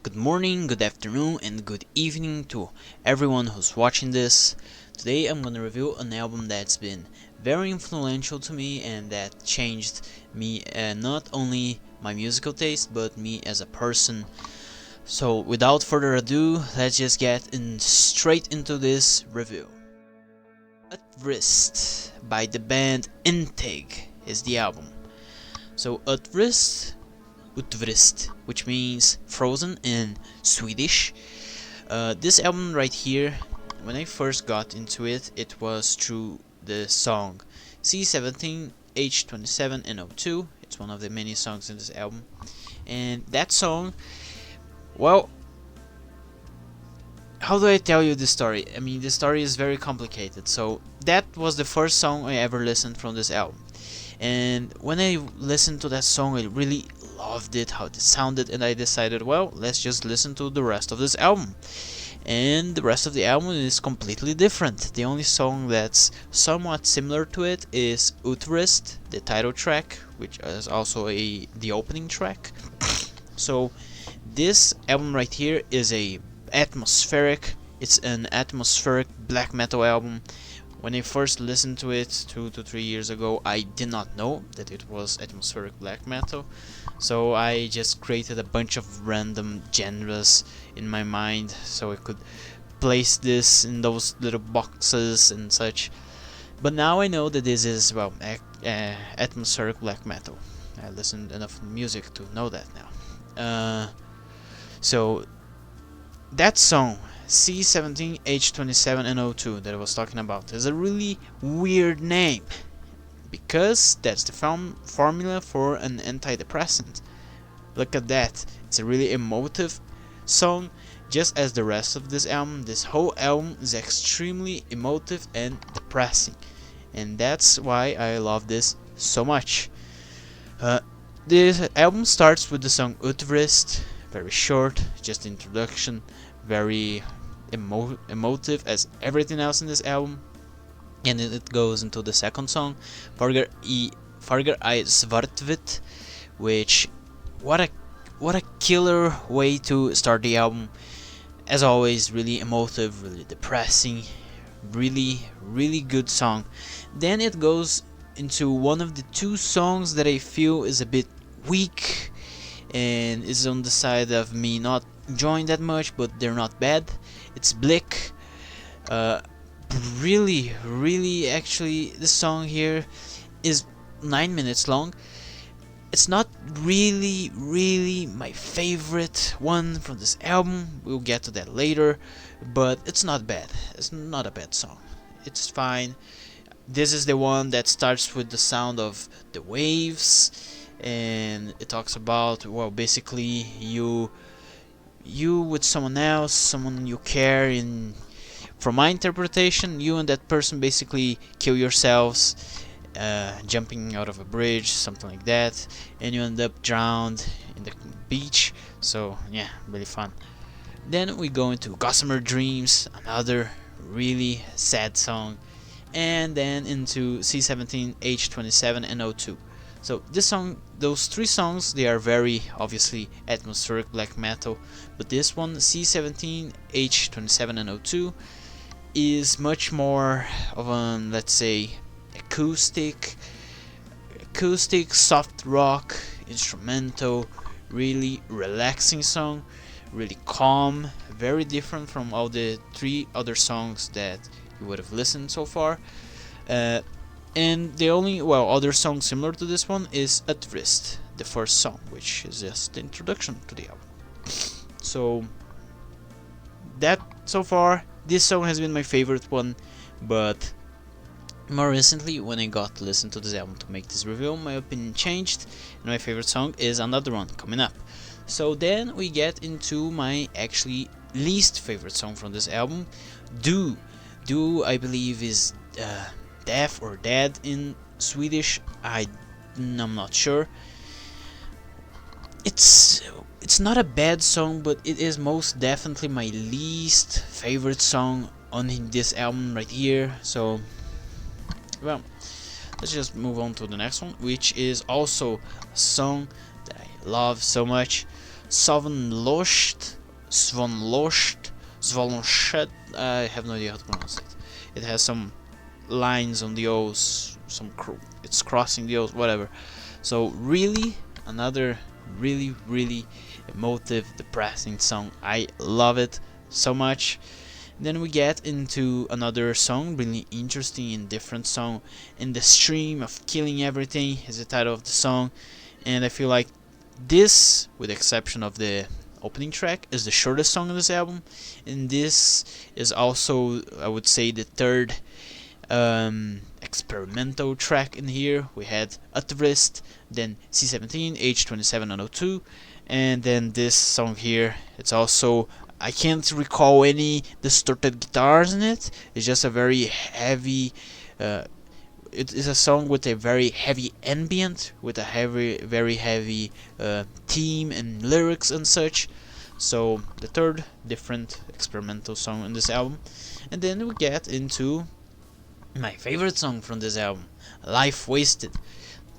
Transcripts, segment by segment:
Good morning, good afternoon, and good evening to everyone who's watching this. Today I'm gonna review an album that's been very influential to me and that changed me, not only my musical taste, but me as a person. So without further ado, let's just get straight into this review. Utfryst by the band Intig is the album. So Utfryst, which means frozen in Swedish. This album right here, when I first got into it, it was through the song C17, H27, and O2. It's one of the many songs in this album. And that song, well, how do I tell you the story? I mean, the story is very complicated. So that was the first song I ever listened from this album. And when I listened to that song, I really loved it, how it sounded, and I decided, well, let's just listen to the rest of this album. And the rest of the album is completely different. The only song that's somewhat similar to it is Utfryst, the title track, which is also the opening track. So this album right here is it's an atmospheric black metal album. When I first listened to it 2 to 3 years ago, I did not know that it was atmospheric black metal, so I just created a bunch of random genres in my mind so I could place this in those little boxes and such. But now I know that this is, well, atmospheric black metal. I listened enough music to know that now. So that song, C17, H27, and O2 that I was talking about, is a really weird name because that's the formula for an antidepressant. Look at that, it's a really emotive song, just as the rest of this album. This whole album is extremely emotive and depressing, and that's why I love this so much. This album starts with the song Utfryst, very short, just introduction, very emotive as everything else in this album, and then it goes into the second song, Farger I Svartvit, which what a killer way to start the album. As always, really emotive, really depressing, really good song. Then it goes into one of the two songs that I feel is a bit weak and is on the side of me not enjoying that much, but they're not bad. It's Blick. Really, actually, this song here is 9 minutes long. It's not really my favorite one from this album. We'll get to that later, but it's not bad. It's not a bad song. It's fine. This is the one that starts with the sound of the waves, and it talks about, well, basically you with someone else, someone you care. In from my interpretation, you and that person basically kill yourselves, jumping out of a bridge, something like that, and you end up drowned in the beach. So yeah, really fun. Then we go into Gossamer Dreams, another really sad song, and then into C17, H27, and O2. So this song, those three songs, they are very obviously atmospheric black metal, but this one, C17, H27, and O2, is much more of an, let's say, acoustic, soft rock, instrumental, really relaxing song, really calm, very different from all the three other songs that you would have listened so far. And the only, well, other song similar to this one is Utfryst, the first song, which is just the introduction to the album. So that, so far, this song has been my favorite one, but more recently, when I got to listen to this album to make this review, my opinion changed, and my favorite song is another one coming up. So then we get into my actually least favorite song from this album, Do. Do, I believe, is deaf or dead in Swedish. I'm not sure. It's not a bad song, but it is most definitely my least favorite song on this album right here. So, well, let's just move on to the next one, which is also a song that I love so much. Svanlost, Svanlost, Svalonshed. I have no idea how to pronounce it. It has some lines on the O's, it's crossing the O's, whatever. So really, another really emotive, depressing song. I love it so much. Then we get into another song, really interesting and different song. "In the Stream of Killing Everything" is the title of the song, and I feel like this, with the exception of the opening track, is the shortest song on this album, and this is also, I would say, the third experimental track in here. We had Utfryst, then C17, H2702, and then this song here. It's also, I can't recall any distorted guitars in it. It's just a very heavy, it is a song with a very heavy ambient, with a very heavy theme and lyrics and such. So the third different experimental song in this album. And then we get into my favorite song from this album, "Life Wasted."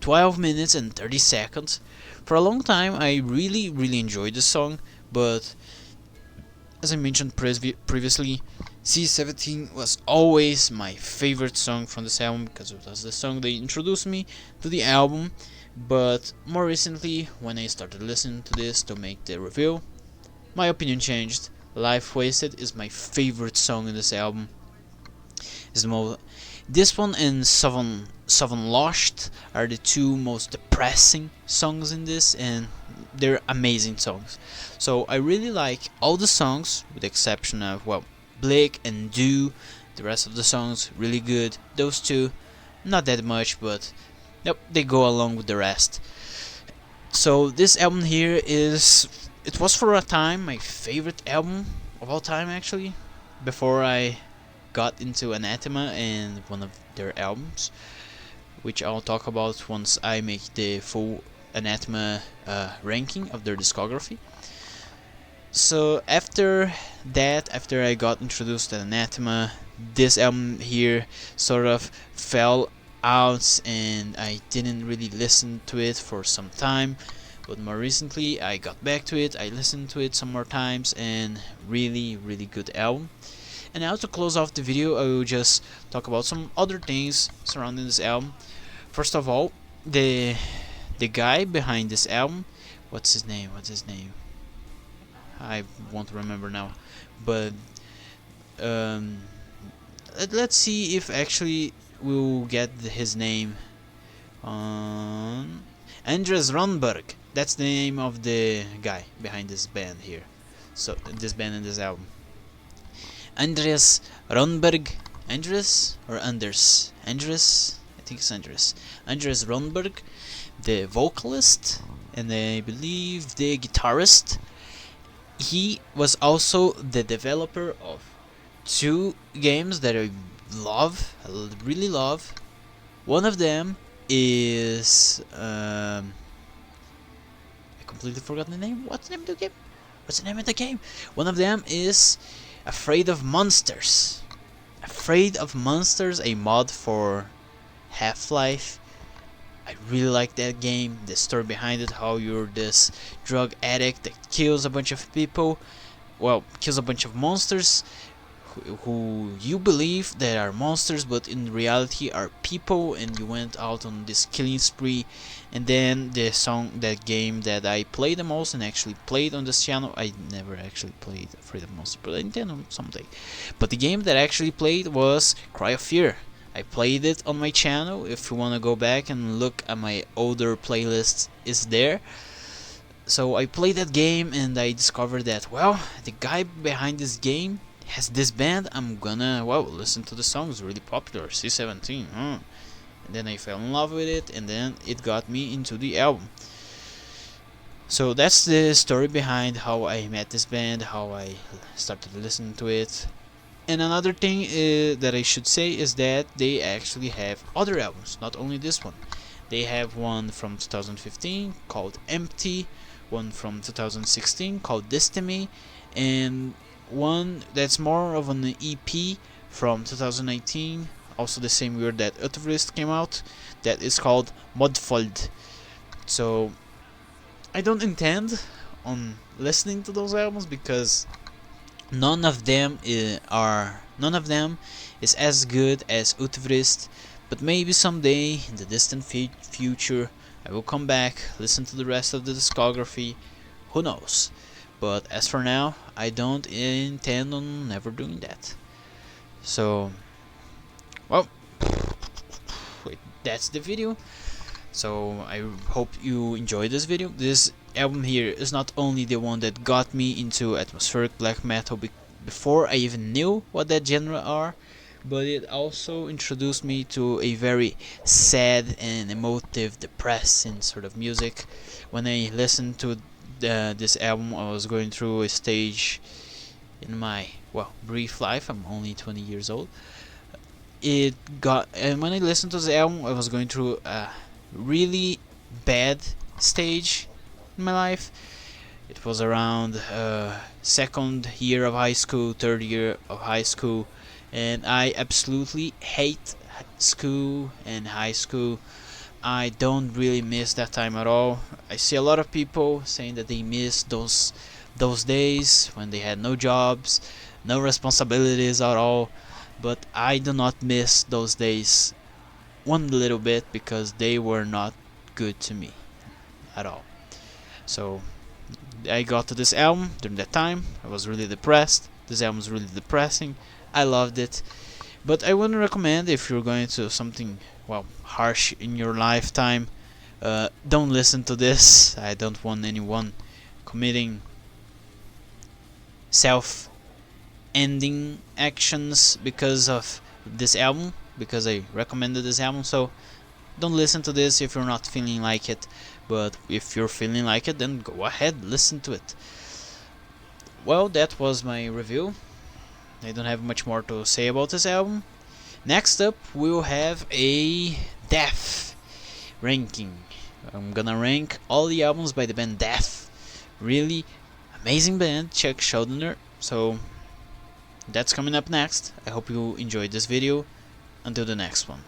12 minutes and 30 seconds. For a long time I really enjoyed this song, but as I mentioned previously, C17 was always my favorite song from this album because it was the song that introduced me to the album. But more recently, when I started listening to this to make the review, my opinion changed. "Life Wasted" is my favorite song in this album. This one and Seven Lost are the two most depressing songs in this, and they're amazing songs. So I really like all the songs, with the exception of, well, Blake and Do. The rest of the songs really good. Those two, not that much, but yep, they go along with the rest. So this album here it was for a time my favorite album of all time, actually, before I got into Anathema and one of their albums, which I'll talk about once I make the full Anathema ranking of their discography. So after I got introduced to Anathema, this album here sort of fell out and I didn't really listen to it for some time. But more recently I got back to it, I listened to it some more times, and really good album. And now to close off the video, I will just talk about some other things surrounding this album. First of all, the guy behind this album, what's his name? I won't remember now. But let's see if actually we'll get his name. Andres Ronberg. That's the name of the guy behind this band here. So this band and this album. Andres Ronberg. Andres or Anders? Andres? I think it's Andres. Andres Ronberg, the vocalist, and I believe the guitarist. He was also the developer of two games that I really love. One of them is I completely forgot the name. What's the name of the game? One of them is Afraid of Monsters. Afraid of Monsters, a mod for Half-Life. I really like that game, the story behind it, how you're this drug addict that kills a bunch of people, well, kills a bunch of monsters who you believe that are monsters, but in reality are people, and you went out on this killing spree. And then that game that I played the most and actually played on this channel, I never actually played Afraid of Monsters, but I intend on someday. But the game that I actually played was Cry of Fear. I played it on my channel. If you want to go back and look at my older playlists, it's there. So I played that game and I discovered that, well, the guy behind this game has this band. I'm gonna, well, listen to the songs, really popular, C17, And then I fell in love with it, and then it got me into the album. So that's the story behind how I met this band, how I started listening to it. And another thing that I should say is that they actually have other albums, not only this one. They have one from 2015 called Empty, one from 2016 called Destiny, and one that's more of an EP from 2019, also the same year that Utfryst came out, that is called Modfold. So I don't intend on listening to those albums, because none of them is as good as Utfryst. But maybe someday in the distant future I will come back, listen to the rest of the discography. Who knows? But as for now, I don't intend on never doing that. So, well, that's the video. So I hope you enjoyed this video. This album here is not only the one that got me into atmospheric black metal before I even knew what that genre are, but it also introduced me to a very sad and emotive, depressing sort of music. When I listened to this album, I was going through a stage in my, well, brief life. I'm only 20 years old. And when I listened to the album, I was going through a really bad stage in my life. It was around second year of high school, third year of high school, and I absolutely hate school and high school. I don't really miss that time at all. I see a lot of people saying that they miss those days when they had no jobs, no responsibilities at all, but I do not miss those days one little bit, because they were not good to me at all. So I got to this album during that time. I was really depressed. This album was really depressing. I loved it, but I wouldn't recommend if you're going to something, well, harsh in your lifetime. Don't listen to this. I don't want anyone committing self-ending actions because of this album, because I recommended this album. So don't listen to this if you're not feeling like it, but if you're feeling like it, then go ahead, listen to it. Well, that was my review. I don't have much more to say about this album. Next up, we'll have a Death ranking. I'm gonna rank all the albums by the band Death. Really amazing band, Chuck Schuldiner. So that's coming up next. I hope you enjoyed this video. Until the next one.